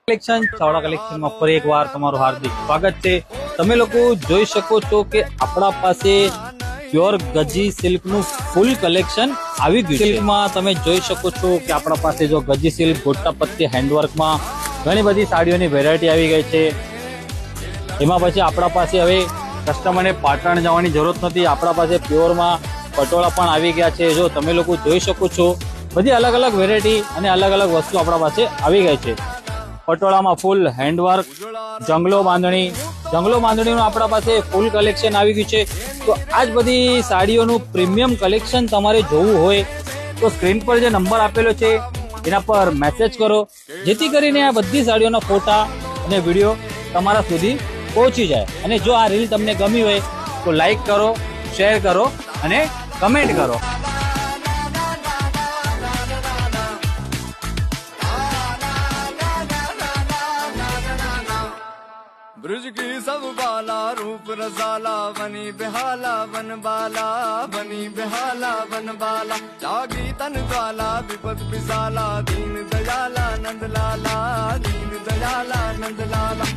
Collection Chavda કલેક્શનમાં ફરી એકવાર તમારું હાર્દિક સ્વાગત છે। તમે લોકો જોઈ શકો છો કે આપણા પાસે પ્યોર ગજી સિલ્કનું ફૂલ કલેક્શન આવી ગયું છે। સિલ્કમાં તમે જોઈ શકો છો કે આપણા પાસે જો ગજી સિલ્ક ગોટાપત્તી હેન્ડવર્કમાં ઘણી બધી સાડીઓની વેરાયટી આવી ગઈ છે। એમાં પછી આપણા પાસે હવે કસ્ટમરને પાટણ જવાની જરૂરત નથી, આપણા પાસે પ્યોરમાં પટોળા પણ આવી ગયા છે। જો તમે લોકો જોઈ શકો છો બધી અલગ અલગ વેરાયટી અને અલગ અલગ વસ્તુ આપણા પાસે આવી ગઈ છે। પટોળામાં ફૂલ હેન્ડવર્ક, જંગલો બાંધણીનું આપણા પાસે ફૂલ કલેક્શન આવી ગયું છે। તો આ જ બધી સાડીઓનું પ્રીમિયમ કલેક્શન તમારે જોવું હોય તો સ્ક્રીન પર જે નંબર આપેલો છે એના પર મેસેજ કરો, જેથી કરીને આ બધી સાડીઓના ફોટા અને વિડીયો તમારા સુધી પહોંચી જાય। અને જો આ રીલ તમને ગમી હોય તો લાઈક કરો, શેર કરો અને કમેન્ટ કરો। ब्रज की सब बाला रूप रसाला बनी बेहाला बन बाला बनी बेहाला बन बाला जागी तन ज्वाला विपद पिसाला दीन दयाला नंद लाला दीन दयाला नंद लाला